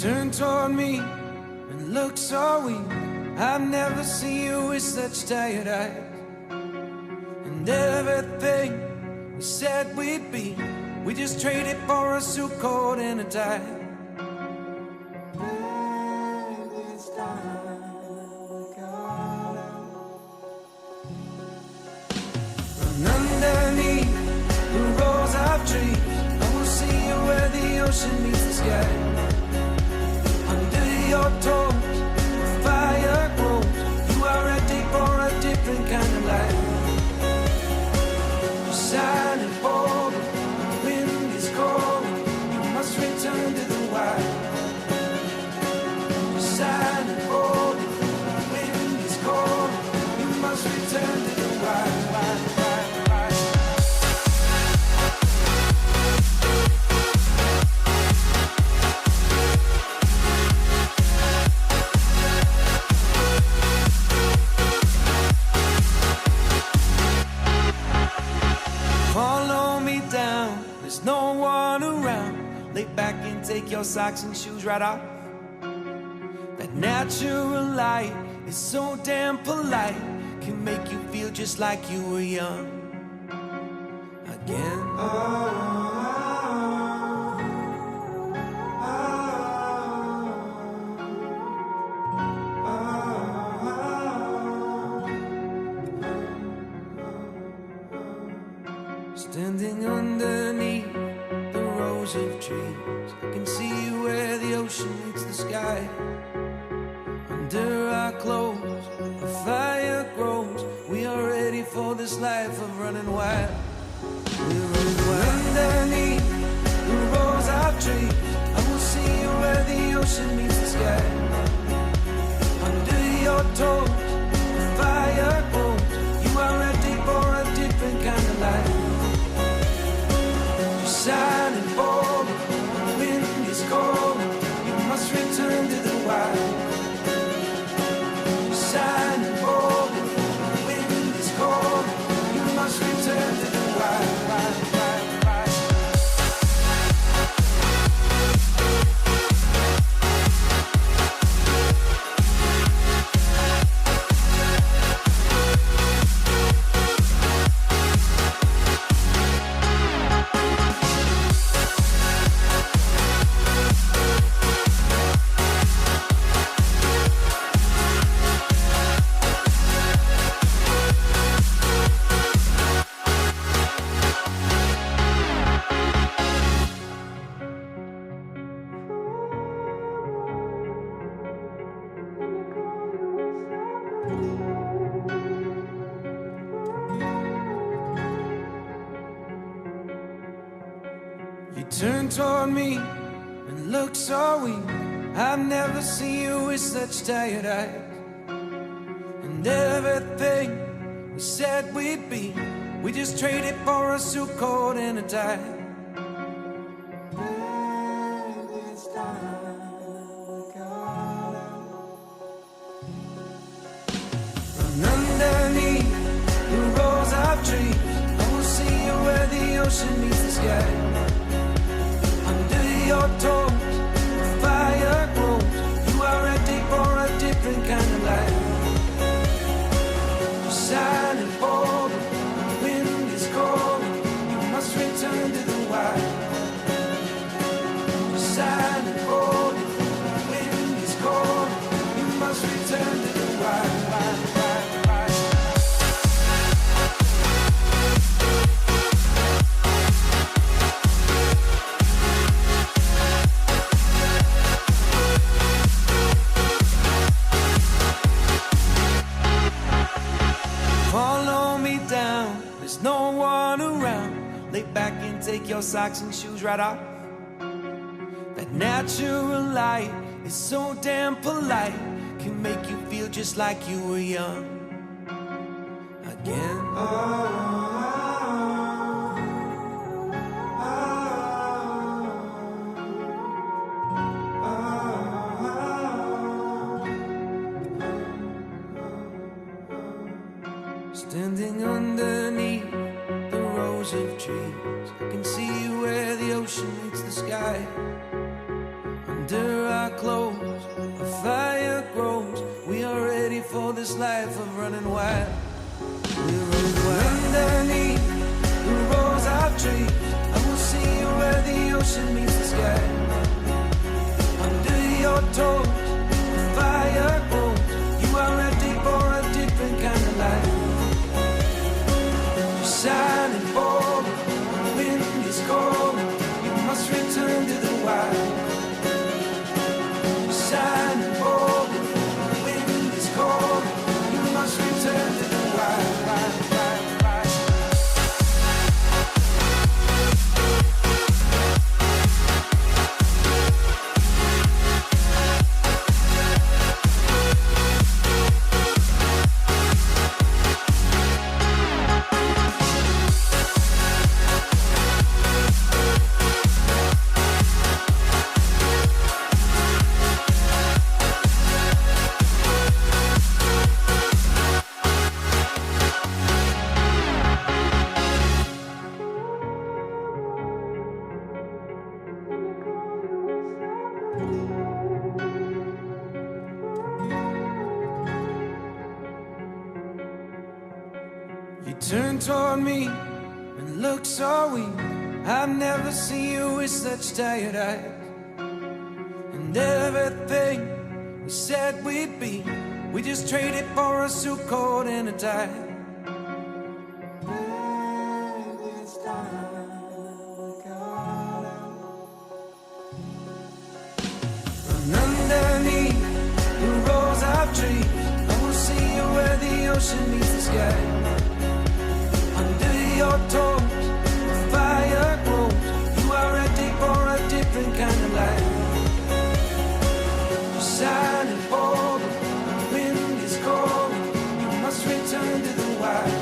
turn toward me and look so weak. I've never seen you with such tired eyes. And everything we said we'd be, we just traded for a suit coat and a tie. And underneath the rows of trees, I will see you where the ocean meets the sky. Under your toes, the fire grows. You are ready for a different kind of life. You're silent, bold, the wind is cold. You must return to the wild. You're silent, bold, the wind is cold. You must return to the wild. There's no one around. Lay back and take your socks and shoes right off. That natural light is so damn polite. Can make you feel just like you were young again. Standing underneath the rows of trees, I can see you where the ocean meets the sky. Under our clothes, a fire grows. We are ready for this life of running wild. We're running wild. Underneath the rows of trees, I will see you where the ocean meets the sky. Under your toes, the fire grows. You are ready for a different kind of life. Silent, bold, the wind is cold. You must return to the wild. Silent, bold, the wind is cold. You must return to the wild. Turn toward me and look so weak. I've never seen you with such tired eyes. And everything we said we'd be, we just traded for a suit coat and a tie. And underneath the rows of trees, I will see you where the ocean meets the sky. Your toes, the fire grows. You are ready for a different kind of life. You're silent, bold, the wind is cold. You must return to the wild. You're silent, bold, the wind is cold. You must return to the wild. There's no one around. Lay back and take your socks and shoes right off. That natural light is so damn polite. Can make you feel just like you were young again. Standing underneath the rows of trees, I can see where the ocean meets the sky. Under our close, a fire grows. We are ready for this life of running wild. We're running wild. Underneath the rows of trees, I will see you where the ocean meets the sky. Under your toes, the fire grows. You are ready for a different kind of life. You're shining forward, the wind is cold. You must return to the wild. You're shining forward, the wind is cold. You must return to the wild. Turn toward me and look so weak. I've never seen you with such tired eyes. And everything we said we'd be, we just traded for a suit coat and a tie. And underneath the rows of trees, I will see you where the ocean meets the sky. Your toes, the fire grows. You are ready for a different kind of life. You're shining forward, the wind is cold. You must return to the wild.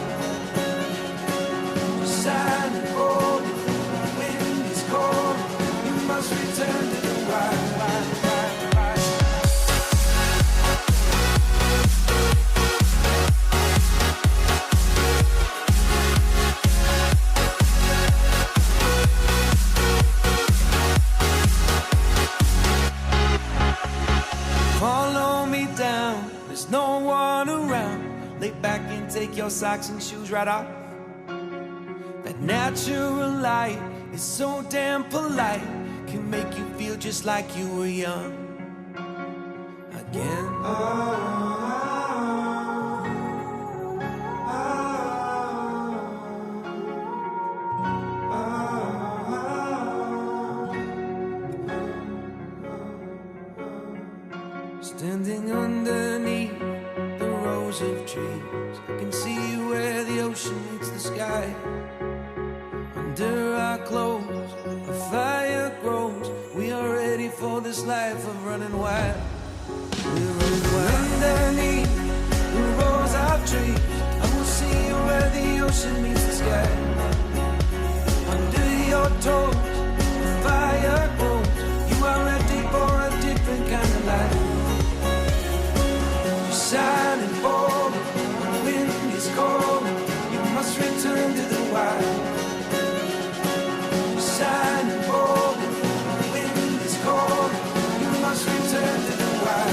You're shining forward, the wind is cold. You must return to the wild. No one around. Lay back and take your socks and shoes right off. That natural light is so damn polite. Can make you feel just like you were young again. Standing underneath the rows of trees, I can see where the ocean meets the sky. Under our clothes, a fire grows. We are ready for this life of running wild. We're running wild. Underneath the rows of trees, I will see you where the ocean meets the sky. Under your toes, the fire grows. You are ready for a different kind of life. Shining forward, the wind is cold. You must return to the wild. Shining forward, the wind is cold. You must return to the wild.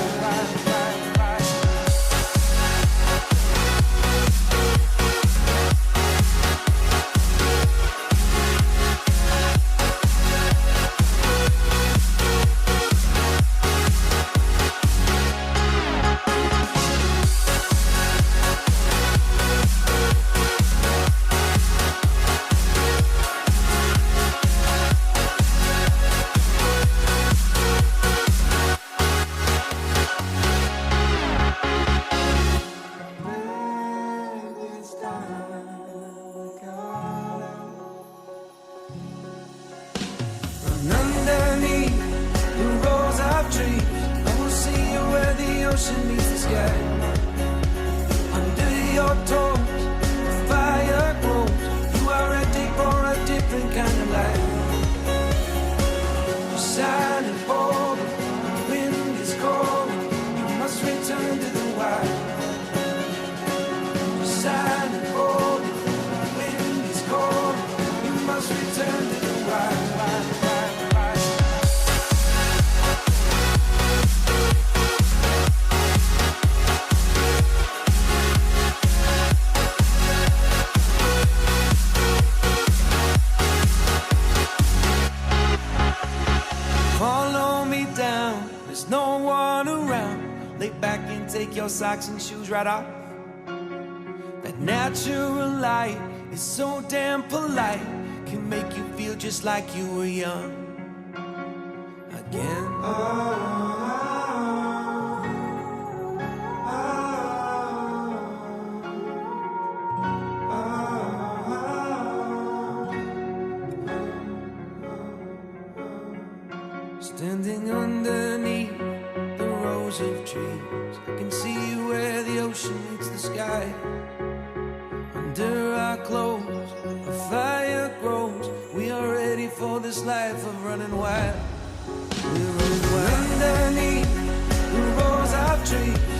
socks and shoes right off. That natural light is so damn polite, can make you feel just like you were young again. Standing underneath the rows of trees, I can see where the ocean meets the sky. Under our clothes, a fire grows. We are ready for this life of running wild. We're running wild. Underneath the rows of trees,